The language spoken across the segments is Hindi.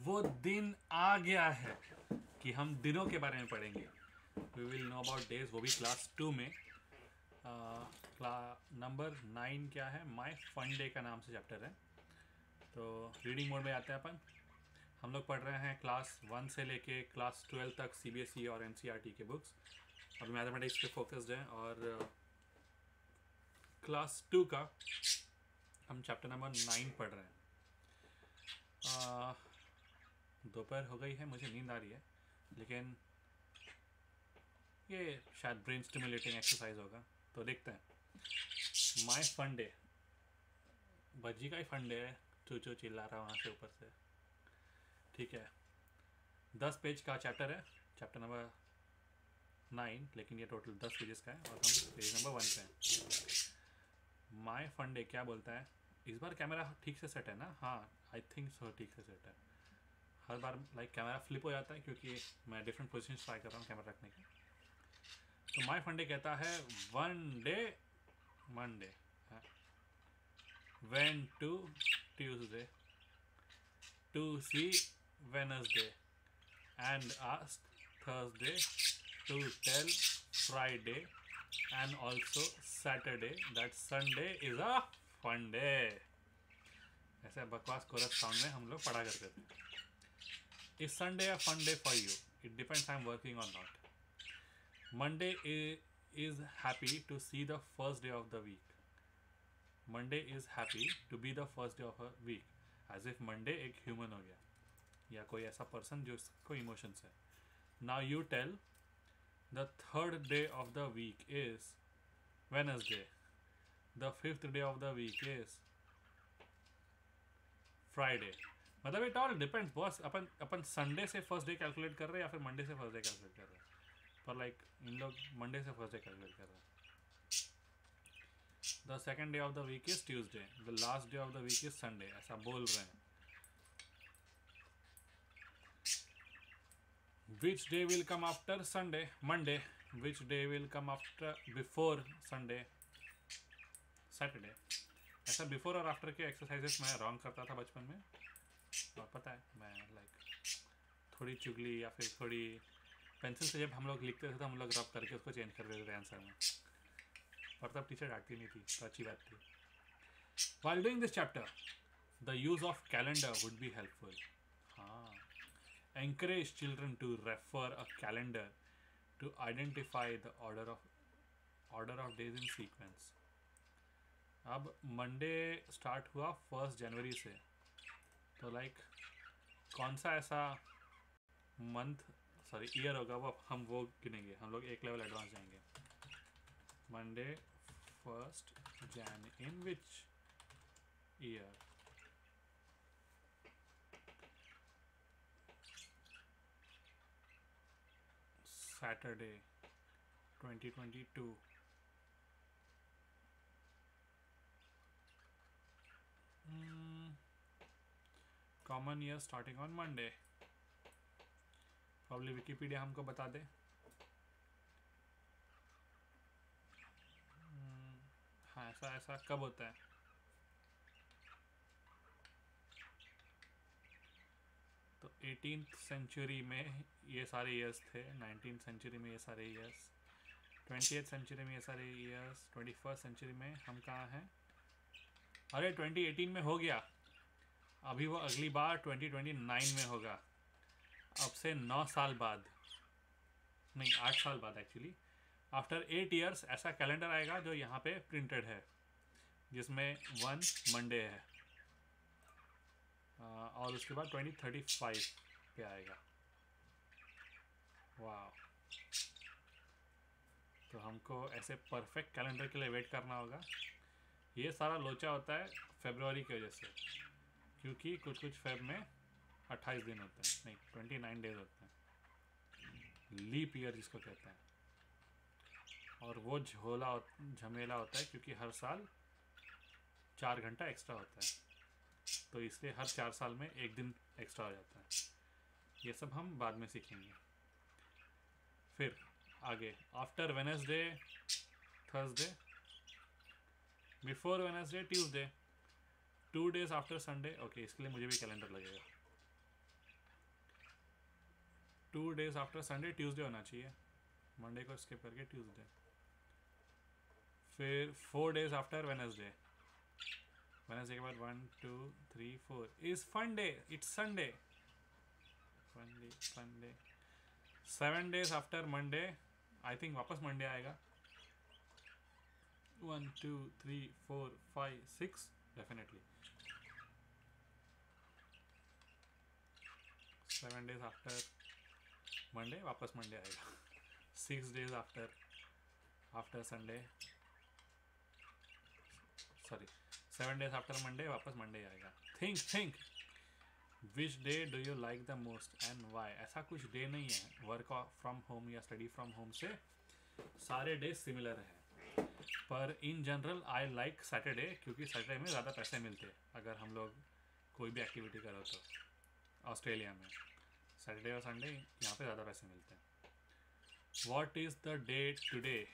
वो दिन आ गया है कि हम दिनों के बारे में पढ़ेंगे. We will know about days, वो भी क्लास 2 में. नंबर 9 क्या है? माई फन डे का नाम से चैप्टर है. तो रीडिंग मोड में आते हैं अपन. हम लोग पढ़ रहे हैं क्लास 1 से लेके क्लास 12 तक CBSE और NCERT के बुक्स. अभी मैथमेटिक्स पे फोकस्ड हैं और क्लास 2 का हम चैप्टर नंबर 9 पढ़ रहे हैं. दोपहर हो गई है, मुझे नींद आ रही है, लेकिन ये शायद ब्रेन स्टिमुलेटिंग एक्सरसाइज होगा, तो देखते हैं. माई फन डे, भज्जी का ही फन डे है. चू चिल्ला रहा वहाँ से ऊपर से. ठीक है, 10 पेज का चैप्टर है, चैप्टर नंबर 9, लेकिन ये टोटल 10 पेजेस का है और हम पेज नंबर 1 पे हैं. माई फन डे क्या बोलता है? इस बार कैमरा ठीक से सेट है ना? हाँ, आई थिंक सो, ठीक से सेट है. हर बार कैमरा फ्लिप हो जाता है क्योंकि मैं डिफरेंट पोजिशन ट्राई कर रहा हूँ कैमरा रखने की. तो माई फन डे कहता है one day Monday went to Tuesday to see Wednesday and asked Thursday to tell Friday and also Saturday that Sunday is a fun day. ऐसे बकवास कोरस साउंड में हम लोग पढ़ा करते थे. Is Sunday a fun day for you? It depends I'm working or not. Monday is happy to see the first day of the week. Monday is happy to be the first day of a week. As if Monday एक ह्यूमन हो गया या कोई ऐसा पर्सन जो इसको इमोशंस है. Now you tell. The third day of the week is Wednesday. The fifth day of the week is Friday. मतलब it all depends boss. Upon Sunday से फर्स्ट डे कैलकुलेट कर रहे हैं या फिर मंडे से फर्स्ट डे कैलकुलेट कर रहे हैं. पर इन लोग मंडे से फर्स्ट डे कैलकुलेट कर रहे हैं. The second day of the week is Tuesday. The last day of the week is Sunday. ऐसा बोल रहे हैं. Which day will come after Sunday? Monday. Which day will come after before Sunday? Saturday. ऐसा बिफोर और आफ्टर के एक्सरसाइजेस मैं रॉन्ग करता था बचपन में. और पता है मैं थोड़ी चुगली या फिर थोड़ी पेंसिल से जब हम लोग लिखते थे तो हम लोग रब करके उसको चेंज कर देते थे आंसर में. पर तब टीचर डांटती नहीं थी, तो अच्छी बात थी. While doing this chapter, the use of calendar would be helpful. हाँ, encourage children to refer a calendar to identify the order of days in sequence. अब मंडे स्टार्ट हुआ 1 जनवरी से, तो कौन सा ऐसा ईयर होगा वो गिनेंगे. हम लोग एक लेवल एडवांस जाएंगे. Monday 1st Jan in which year? Saturday 2022. Common year starting on Monday. Probably Wikipedia हमको बता दे. हाँ, ऐसा कब होता है? तो 18th सेंचुरी में ये सारे ईयर्स थे. 19th सेंचुरी में ये सारे ईयर्स. 20th सेंचुरी में ये सारे ईयर्स. 21st सेंचुरी में हम कहाँ हैं? अरे 2018 में हो गया. अभी वो अगली बार 2029 में होगा. अब से 9 साल बाद, नहीं 8 साल बाद एक्चुअली. आफ्टर 8 ईयर्स ऐसा कैलेंडर आएगा जो यहाँ पे प्रिंटेड है, जिसमें 1 मंडे है. और उसके बाद 2035 पे आएगा. वाह. तो हमको ऐसे परफेक्ट कैलेंडर के लिए वेट करना होगा. ये सारा लोचा होता है फरवरी की वजह से, क्योंकि कुछ फेब में 28 दिन होते हैं, नहीं 29 डेज होते हैं. लीप ईयर जिसको कहते हैं. और वो झमेला होता है क्योंकि हर साल 4 घंटा एक्स्ट्रा होता है, तो इसलिए हर 4 साल में 1 दिन एक्स्ट्रा हो जाता है. ये सब हम बाद में सीखेंगे. फिर आगे, after Wednesday Thursday, before Wednesday Tuesday, 2 days after Sunday. Okay, इसके लिए मुझे भी कैलेंडर लगेगा. 2 days आफ्टर संडे ट्यूसडे होना चाहिए, मंडे को स्किप करके ट्यूसडे। फिर 4 days आफ्टर वेनसडे, वेनसडे के बाद 1 2 3 4 is fun day, it's Sunday, fun day. 7 days after Monday, I think वापस मंडे आएगा। 1 2 3 4 5 6 डेफिनेटली। 7 days आफ्टर मंडे वापस मंडे आएगा। 6 days after Sunday, sorry 7 days after Monday वापस मंडे आएगा। Think which day do you like the most and why. ऐसा कुछ डे नहीं है वर्क फ्रॉम होम या स्टडी फ्रॉम होम से, सारे डे सिमिलर है, पर in general I like Saturday, क्योंकि सैटरडे में ज़्यादा पैसे मिलते हैं अगर हम लोग कोई भी एक्टिविटी करो तो। ऑस्ट्रेलिया में सैटरडे और संडे यहाँ पे ज़्यादा पैसे मिलते हैं। What is the day today.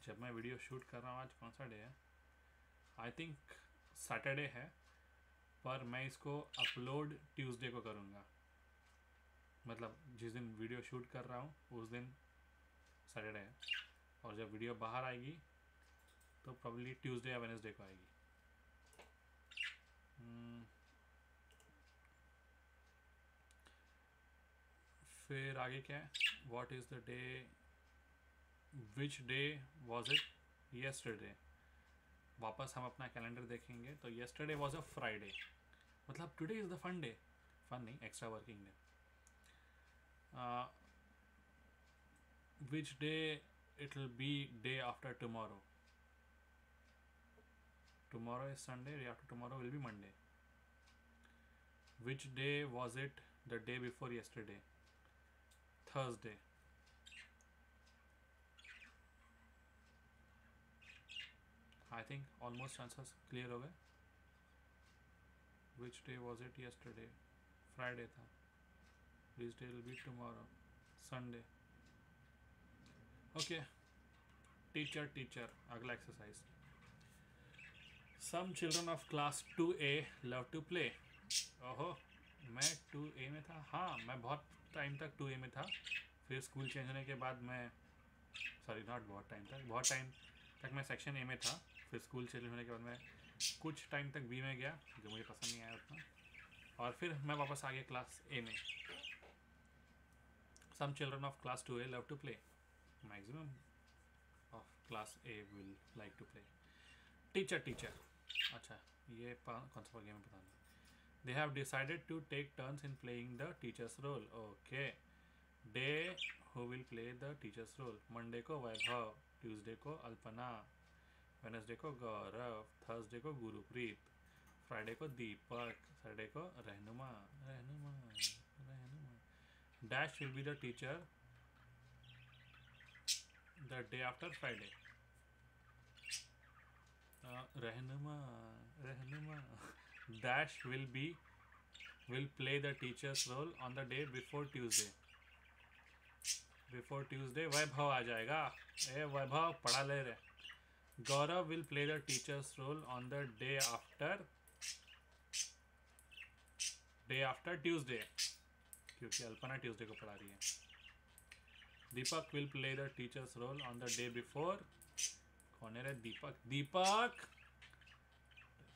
जब मैं वीडियो शूट कर रहा हूँ आज कौन सा डे है, आई थिंक सैटरडे है, पर मैं इसको अपलोड ट्यूसडे को करूँगा, मतलब जिस दिन वीडियो शूट कर रहा हूँ उस दिन सैटरडे है, और जब वीडियो बाहर आएगी तो प्रॉब्ली ट्यूसडे या वेडनेसडे को आएगी। फिर आगे क्या है, what is the day, which day was it yesterday. वापस हम अपना कैलेंडर देखेंगे तो येस्टरडे वॉज अ फ्राइडे, मतलब today is the fun day, fun नहीं extra working day. Which day it will be day after tomorrow. Tomorrow is Sunday, day after tomorrow will be Monday. Which day was it the day before yesterday? Thursday. I think almost answers clear हो गए। Which day was it yesterday? Friday था। Which day will be tomorrow? Sunday. Okay. Teacher, अगला exercise. Some children of class 2A love to play. ओहो, मैं 2A में था। हाँ, मैं बहुत टाइम तक 2A में था, फिर स्कूल चेंज होने के बाद मैं, सॉरी नॉट बहुत टाइम तक मैं सेक्शन A में था, फिर स्कूल चेंज होने के बाद मैं कुछ टाइम तक B में गया, जो मुझे पसंद नहीं आया उतना, और फिर मैं वापस आ गया क्लास A में। Some children of class 2A love to play. Maximum of class A will like to play. Teacher. अच्छा, ये कौन सा गेम है पता नहीं। They have decided to take turns in playing the teacher's role. Okay. Day who will play the teacher's role. Monday को वैभव, Tuesday को अल्पना, Wednesday को गौरव, Thursday को गुरुप्रीत, Friday को दीपक, Saturday को रहनुमा। Dash will be the teacher the day after Friday. रहनुमा। Dash will play the teacher's role on the day before Tuesday. Before Tuesday वैभव आ जाएगा। ए वैभव पढ़ा ले रहे। गौरव will play the teacher's role on the day after Tuesday, क्योंकि अल्पना ट्यूसडे को पढ़ा रही है। दीपक will play the teacher's role on the day before, कौन है रे दीपक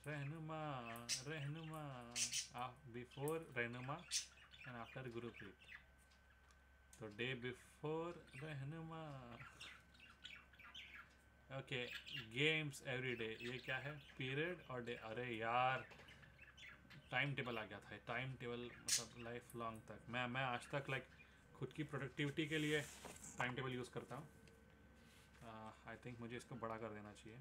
रहनुमा before रहनुमा and after गुरुप्रीत, तो day before रहनुमा। ओके, गेम्स एवरी डे, ये क्या है, पीरियड और डे। अरे यार टाइम टेबल आ गया था, टाइम टेबल मतलब लाइफ लॉन्ग तक मैं आज तक खुद की प्रोडक्टिविटी के लिए टाइम टेबल यूज़ करता हूँ। आई थिंक मुझे इसको बड़ा कर देना चाहिए।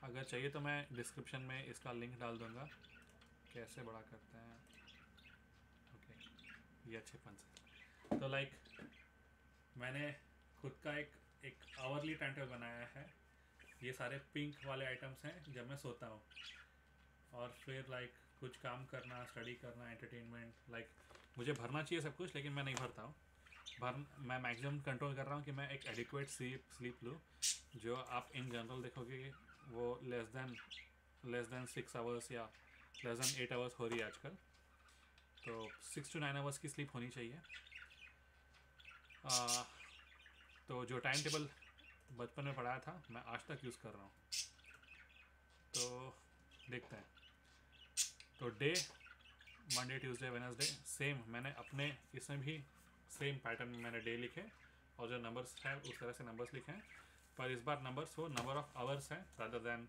अगर चाहिए तो मैं डिस्क्रिप्शन में इसका लिंक डाल दूँगा कैसे बड़ा करते हैं। ओके, ये अच्छे फन से तो मैंने खुद का एक आवरली टाइम टेबल बनाया है। ये सारे पिंक वाले आइटम्स हैं जब मैं सोता हूँ, और फिर कुछ काम करना, स्टडी करना, एंटरटेनमेंट, मुझे भरना चाहिए सब कुछ, लेकिन मैं नहीं भरता हूँ। मैं मैक्सिमम कंट्रोल कर रहा हूँ कि मैं एक एडिक्वेट स्लीप लूँ, जो आप इन जनरल देखोगे वो लेस देन 6 आवर्स या लेस देन 8 आवर्स हो रही है आजकल। तो 6 to 9 आवर्स की स्लीप होनी चाहिए। तो जो टाइम टेबल बचपन में पढ़ाया था मैं आज तक यूज़ कर रहा हूँ। तो देखते हैं। तो day Monday Tuesday Wednesday same, मैंने अपने इसमें भी सेम पैटर्न में मैंने डे लिखे और जो नंबर्स हैं उस तरह से नंबर्स लिखे हैं, पर इस बार नंबर्स वो नंबर ऑफ आवर्स हैं rather than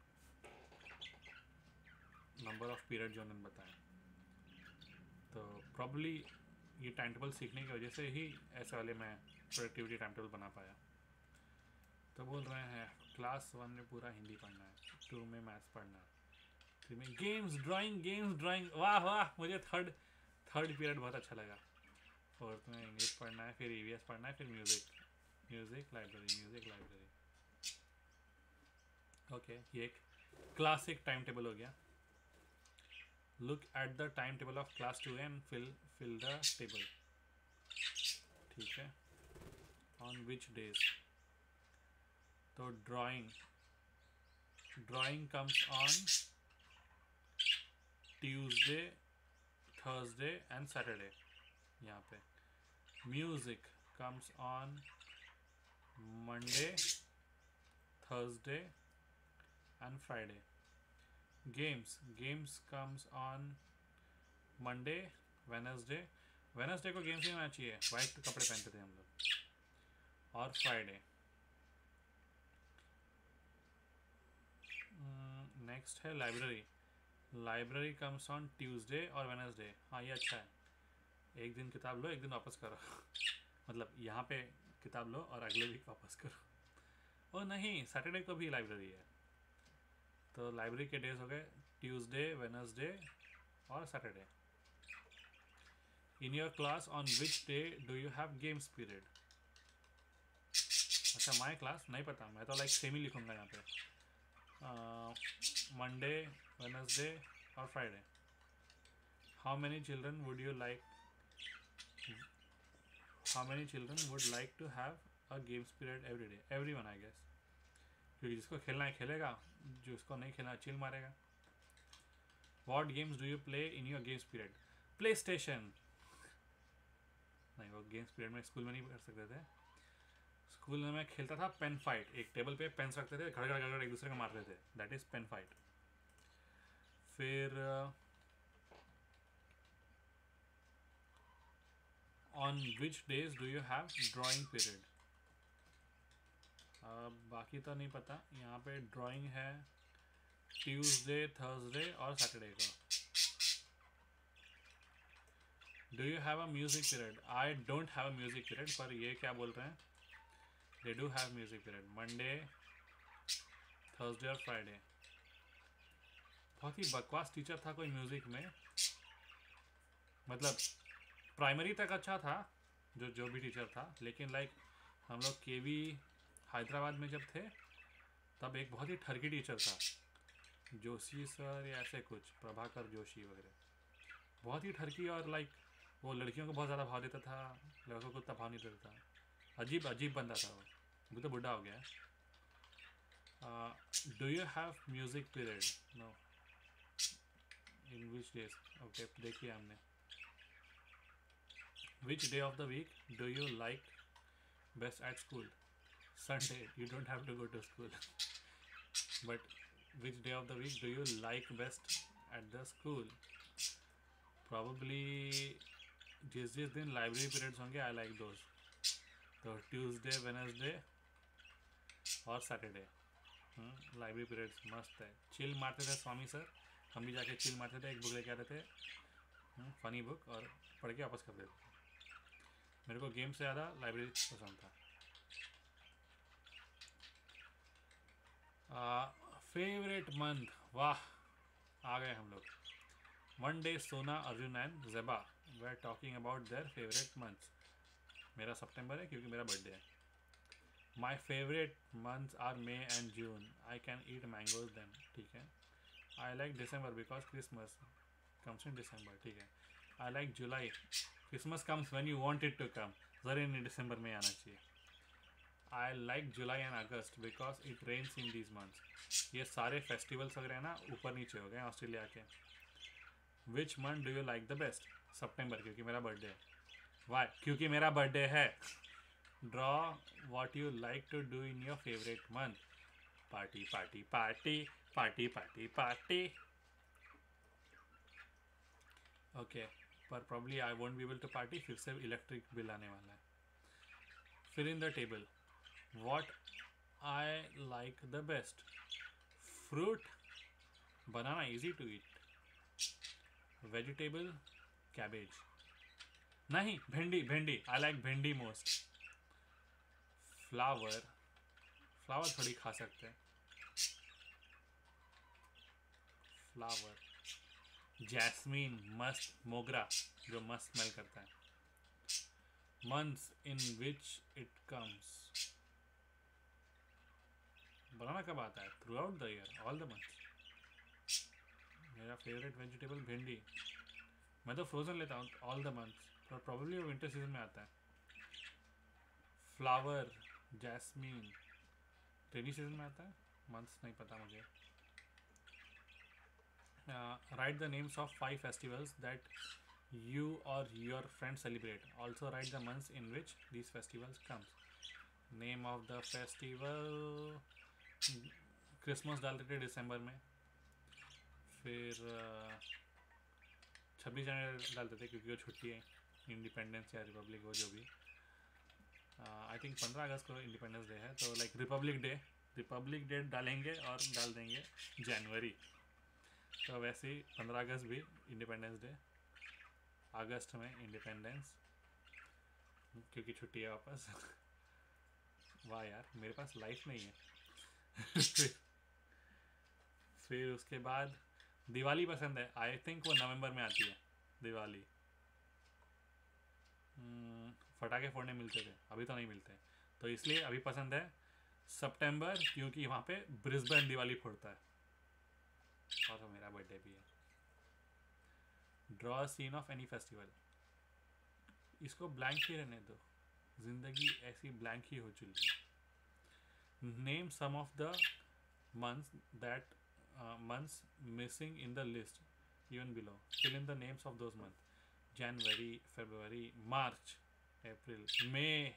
number of period जो उन्होंने बताया। तो प्रॉब्ली ये टाइम टेबल सीखने की वजह से ही ऐसे वाले मैं प्रोडक्टिविटी टाइम टेबल बना पाया। तो बोल रहे हैं क्लास 1 में पूरा हिंदी पढ़ना है, 2 में मैथ्स पढ़ना है, 3 में गेम्स ड्राइंग। वाह वाह, मुझे थर्ड पीरियड बहुत अच्छा लगा। 4th में इंग्लिश पढ़ना है, फिर ईवीएस पढ़ना है, फिर म्यूज़िक लाइब्रेरी। ओके, ये एक क्लासिक टाइम टेबल हो गया। Look at the time table of class 2 and fill the table. ठीक है, ऑन विच डेज। तो drawing comes on Tuesday, Thursday and Saturday. यहाँ पे music comes on Monday, Thursday and Friday. Games comes on Monday, Wednesday को गेम्स नहीं होना चाहिए, वाइट कपड़े पहनते थे हम लोग, और फ्राइडे। नेक्स्ट है लाइब्रेरी कम्स ऑन ट्यूसडे और वेनसडे। हाँ, ये अच्छा है, एक दिन किताब लो, एक दिन वापस करो मतलब यहाँ पे किताब लो और अगले वीक वापस करो। ओ नहीं, सैटरडे को भी लाइब्रेरी है। तो लाइब्रेरी के डेज हो गए ट्यूसडे, वेनसडे और Saturday. In your class on which day do you have games period. अच्छा, माई क्लास नहीं पता, मैं तो लाइक सेम ही लिखूँगा यहाँ पे, मंडे, वेनसडे और Friday. How many children would like to have a games period every day. Everyone I guess, क्योंकि जिसको खेलना है खेलेगा, जिसको नहीं खेलना चिल मारेगा। What games do you play in your games period. Play station नहीं, वो गेम्स पीरियड में स्कूल में नहीं कर सकते थे। स्कूल में मैं खेलता था पेन फाइट, एक टेबल पे पेन्स रखते थे, घड़ एक दूसरे को मारते थे, दैट इज पेन फाइट। फिर on which days do you have drawing period. बाकी तो नहीं पता। यहाँ पे ड्राइंग है ट्यूसडे, थर्सडे और सैटरडे को। Do you have a music period. I don't have a music period, पर ये क्या बोल रहे हैं, they do have music period Monday, Thursday और फ्राइडे। बहुत ही बकवास टीचर था कोई म्यूजिक में, मतलब प्राइमरी तक अच्छा था जो भी टीचर था, लेकिन लाइक हम लोग केवी हैदराबाद में जब थे तब एक बहुत ही ठरकी टीचर था, जोशी सर या ऐसे कुछ, प्रभाकर जोशी वगैरह, बहुत ही ठरकी। और लाइक वो लड़कियों को बहुत ज़्यादा भाव देता था, लड़कों को उतना भाव नहीं देता था। अजीब बंदा था वो, अभी तो बुढ़ा हो गया है। Do you have music period. No. In which days. Okay, देखिए हमने which day of the week do you like best at school. Sunday, you don't have to go to school but which day of the week do you like best at the school. Probably जिस दिन लाइब्रेरी पीरियड्स होंगे आई लाइक दोज। तो ट्यूसडे, वेडनेसडे और सैटरडे लाइब्रेरी पीरियड्स मस्त है, चिल मारते थे स्वामी सर, हम भी जाके चिल मारते थे, एक बुक लेके आते थे, फनी बुक, और पढ़ के वापस कर देते थे। मेरे को गेम से ज़्यादा लाइब्रेरी पसंद था। फेवरेट मंथ, वाह, आ गए हम लोग। One day Sona, Arjun and Zeba were talking about their favourite months. मेरा सितंबर है क्योंकि मेरा बर्थडे है। My favourite months are May and June, I can eat mangoes then. ठीक है। I like December because Christmas comes in December. ठीक है। I like July, Christmas comes when you want it to come, ज़रूरी नहीं दिसंबर में आना चाहिए। I like July and August because it rains in these months. ये सारे फेस्टिवल्स वगैरह ना ऊपर नीचे हो गए ऑस्ट्रेलिया के। Which month do you like the best? सितंबर, क्योंकि मेरा बर्थडे है. वाई? क्योंकि मेरा बर्थडे है. Draw what you like to do in your favourite month. Party party party party party party. Okay, पर probably I won't be able to party. फिर से इलेक्ट्रिक बिल आने वाला है. फिर in the table what I like the best. Fruit, banana easy to eat. Vegetable, cabbage. नहीं, भिंडी. भिंडी, आई लाइक भिंडी मोस्ट. फ्लावर, फ्लावर थोड़ी खा सकते हैं. फ्लावर. जैस्मीन, मस्त. मोगरा, जो मस्त स्मेल करता है. Months in which it comes. Banana कब आता है? Through the year, all the months. मेरा फेवरेट वेजिटेबल भिंडी. मैं तो फ्रोजन लेता हूँ ऑल द मंथ्स, पर प्रॉब्लली वो विंटर सीजन में आता है. फ्लावर, जैस्मीन, रेनी सीजन में आता है. मंथ्स नहीं पता मुझे. Write the names of 5 festivals that you or your friends celebrate. Also write the months in which these festivals comes. Name of the festival, Christmas डाल देते दिसंबर में. फिर 26 जनवरी डाल देते क्योंकि वो छुट्टी है. इंडिपेंडेंस या रिपब्लिक, वो जो भी. आई थिंक 15 अगस्त को इंडिपेंडेंस डे है, तो लाइक रिपब्लिक डे डालेंगे और डाल देंगे जनवरी. तो वैसे ही 15 अगस्त भी इंडिपेंडेंस डे. अगस्त में इंडिपेंडेंस, क्योंकि छुट्टी है वापस. वाह यार, मेरे पास लाइफ नहीं है. फिर उसके बाद दिवाली पसंद है. आई थिंक वो नवंबर में आती है दिवाली. फटाके फोड़ने मिलते थे, अभी तो नहीं मिलते, तो इसलिए अभी पसंद है सितंबर, क्योंकि वहाँ पे ब्रिस्बेन दिवाली फोड़ता है. और तो मेरा बर्थडे भी है. Draw scene of any festival. इसको ब्लैंक ही रहने दो, जिंदगी ऐसी ब्लैंक ही हो चुकी है. Name some of the months that months missing in the list even below. Fill in the names of those months. January, February, March, April, May,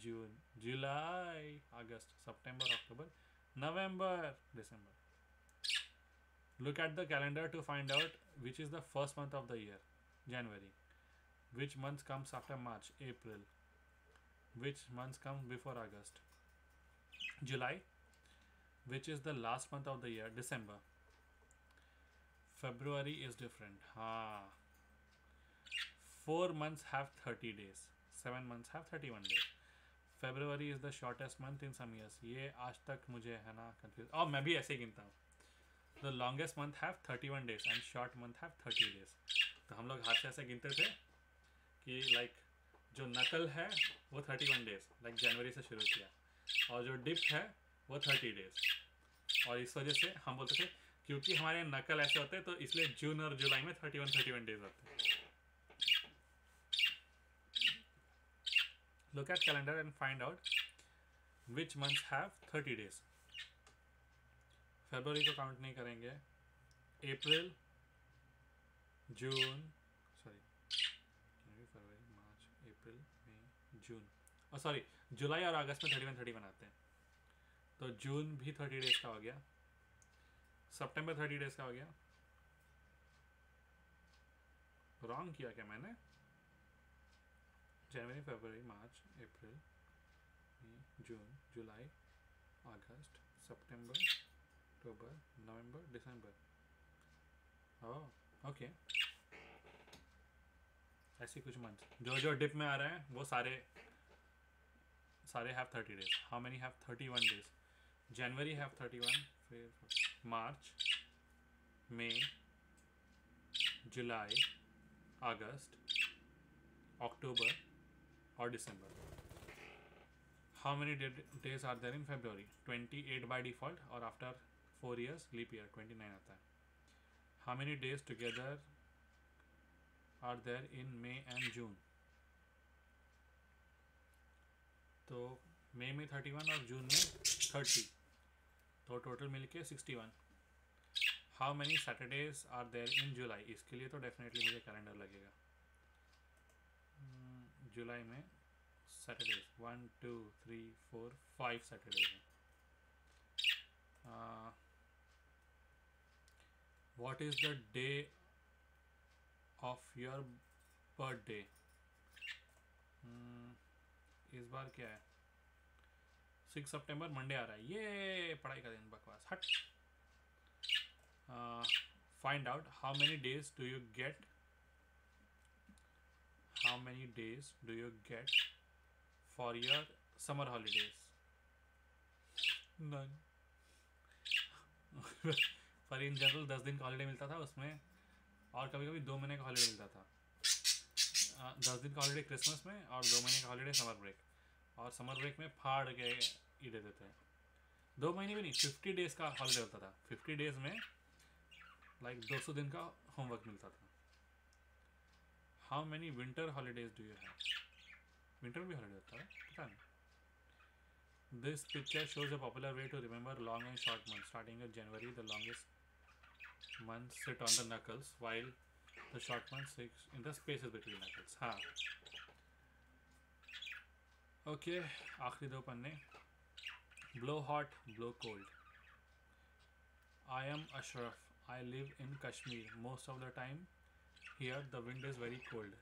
June, July, August, September, October, November, December. Look at the calendar to find out which is the first month of the year. January. Which month comes after March? April. Which month comes before August? July. Which is the last month of the year? December. February is different. 4 months have 30 days. 7 months have 31 days. February is the shortest month in some years. ये आज तक मुझे है ना confuse. और मैं भी ऐसे ही गिनता हूँ. The longest month have 31 days and short month have 30 days. तो हम लोग हाथ से ऐसे गिनते थे कि like जो नकल है वो 31 days, like जनवरी से शुरू किया, और जो डिप है वो 30 days. और इस वजह से हम बोलते थे क्योंकि हमारे नकल ऐसे होते हैं, तो इसलिए जून और जुलाई में 31 डेज होते हैं. Look at calendar and find out which months have 30 days. फरवरी को काउंट नहीं करेंगे. अप्रैल, जून, फरवरी, मार्च, अप्रैल, मई, जून, और सॉरी जुलाई और अगस्त में 31 आते हैं, तो जून भी 30 डेज का हो गया. सितंबर 30 डेज का हो गया. रॉन्ग किया क्या मैंने? जनवरी, फरवरी, मार्च, अप्रैल, मई, जून, जुलाई, अगस्त, सितंबर, अक्टूबर, नवंबर, दिसंबर. Oh okay. ऐसी कुछ मंथ जो डिप में आ रहे हैं वो सारे have 30 days. How many have 31 days? January have 31, March, May, July, August, October or December. How many days are there in February? 28 by default, or after 4 years leap year 29 आता है. How many days together are there in May and June? तो मई में 31 और जून में 30, तो टोटल मिलके 61. How many Saturdays are there in July, इसके लिए तो डेफिनेटली मुझे कैलेंडर लगेगा। जुलाई में सैटरडेज 1 2 3 4 5 सैटरडेज हैं। What is the day of your birthday? इस बार क्या है? 6 सितंबर मंडे आ रहा है। ये पढ़ाई का दिन, बकवास हट। Find out how many days do you get, how many days do you get for your summer holidays? None. पर इन जनरल 10 दिन का हॉलीडे मिलता था उसमें, और कभी कभी 2 महीने का हॉलीडे मिलता था। 10 दिन का हॉलीडे क्रिसमस में और 2 महीने का हॉलीडे समर ब्रेक। और समर ब्रेक में फाड़ के ये दे देते हैं। 2 महीने भी नहीं, 50 डेज का हॉलीडे होता था। 50 डेज में लाइक 200 दिन का होमवर्क मिलता था। How many winter holidays do you have? Winter में भी हॉलीडे होता है, पता नहीं। This picture shows a popular way to remember long and short months. Starting in January, the longest months sit on the knuckles, while the short months sit in the spaces between knuckles. हाँ, ओके। आखिरी 2 पन्ने। Blow hot, blow cold. I am Ashraf. I live in Kashmir. Most of the time, here the wind is very cold.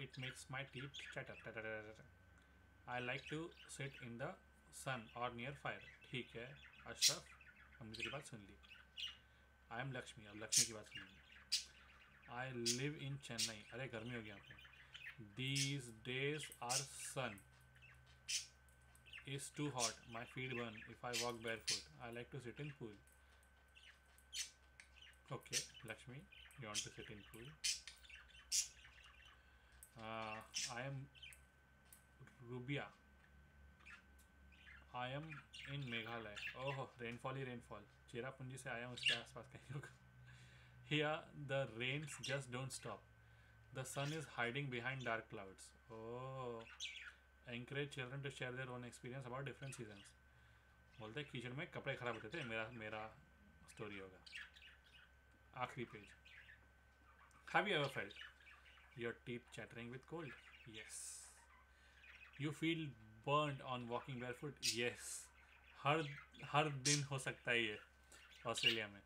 It makes my teeth chatter. I like to sit in the sun or near fire. ठीक है अशरफ, हमने तेरी बात सुन ली। आई एम लक्ष्मी, अब लक्ष्मी की बात सुनेंगे। I live in Chennai. अरे गर्मी हो गई यहाँ पे। These days are sun is too hot. My feet burn if I walk barefoot. I like to sit in pool. Okay, Lakshmi, you want to sit in pool? I am Rubia. I am in Meghalaya. Oh, rainfall he rainfall. Cherrapunji से आया हूँ, उसके आसपास कहीं होगा। Here the rains just don't stop. The sun is hiding behind dark clouds. Oh, encourage children to share their own experience about different seasons. बोलते कीचड़ में कपड़े खराब होते थे, मेरा स्टोरी होगा। आखिरी page. Have you ever felt your teeth chattering with cold? Yes. You feel burned on walking barefoot? Yes. हर दिन हो सकता है ये ऑस्ट्रेलिया में।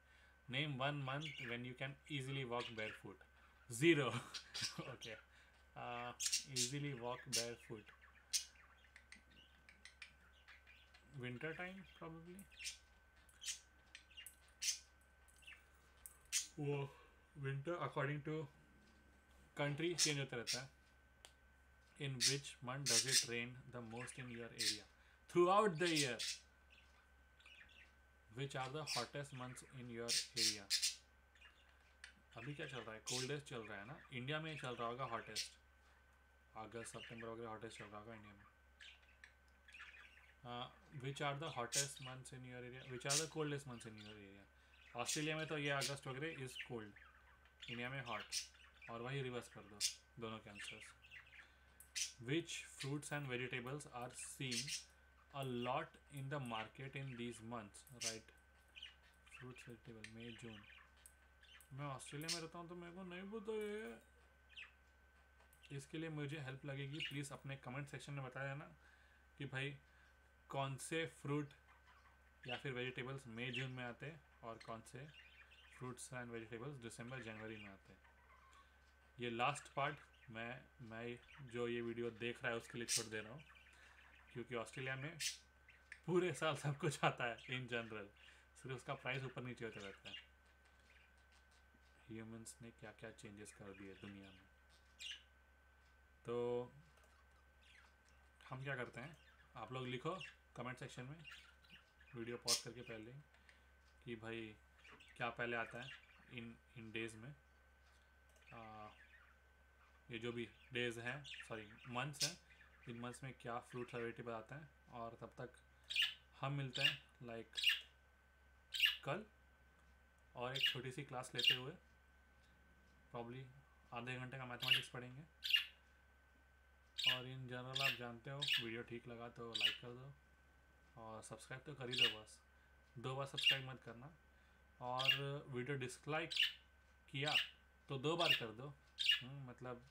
Name one month when you can easily walk barefoot. 0. Okay. Easily walk barefoot. Winter time probably. वो winter according to country change होता रहता है. In which month does it rain the most in your area? Throughout the year. Which are the hottest months in your area? अभी क्या चल रहा है? कोल्डेस्ट चल रहा है ना? इंडिया में चल रहा होगा हॉटेस्ट। अगस्त सितंबर वगैरह हॉटेस्ट चल रहा होगा इंडिया में। Which are the hottest months in your area? Which are the coldest months in your area? Australia में तो ये अगस्त वगैरह इज़ कोल्ड, इंडिया में हॉट। और वही रिवर्स कर दो दोनों के answers. Which fruits and vegetables are seen a lot in the market in these months, right? Fruits, vegetable, May, June. मैं ऑस्ट्रेलिया में रहता हूँ तो मेरे को नहीं पता है। इसके लिए मुझे हेल्प लगेगी, प्लीज़ अपने कमेंट सेक्शन में बताया ना कि भाई कौन से फ्रूट या फिर वेजिटेबल्स मई जून में आते हैं और कौन से फ्रूट्स एंड वेजिटेबल्स दिसंबर जनवरी में आते हैं। ये लास्ट पार्ट मैं जो ये वीडियो देख रहा है उसके लिए छोड़ दे रहा हूँ, क्योंकि ऑस्ट्रेलिया में पूरे साल सब कुछ आता है इन जनरल, सिर्फ उसका प्राइस ऊपर नीचे होता रहता है। ह्यूमंस ने क्या क्या चेंजेस कर दिए दुनिया में। तो हम क्या करते हैं, आप लोग लिखो कमेंट सेक्शन में वीडियो पॉज करके पहले कि भाई क्या पहले आता है इन डेज़ में। ये जो भी डेज़ हैं, सॉरी मंथ्स हैं, इन मंथ्स में क्या फ्रूट्स और वेजिटेबल आते हैं। और तब तक हम मिलते हैं लाइक कल, और एक छोटी सी क्लास लेते हुए प्रॉब्ली आधे घंटे का मैथमेटिक्स पढ़ेंगे। और इन जनरल आप जानते हो, वीडियो ठीक लगा तो लाइक कर दो और सब्सक्राइब तो कर ही दो बस। 2 बार सब्सक्राइब मत करना। और वीडियो डिसलाइक किया तो 2 बार कर दो, मतलब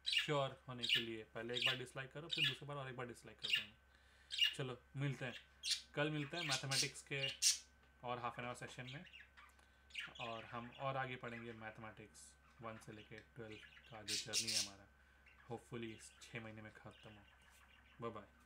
श्योर होने के लिए। पहले एक बार डिसलाइक करो, फिर दूसरी बार और एक बार डिसलाइक कर दो। चलो मिलते हैं, कल मिलते हैं मैथमेटिक्स के और हाफ एन आवर सेशन में, और हम और आगे पढ़ेंगे मैथमेटिक्स 1 से लेके 12 का जो जर्नी है हमारा, होपफुली 6 महीने में ख़त्म हो। Bye bye.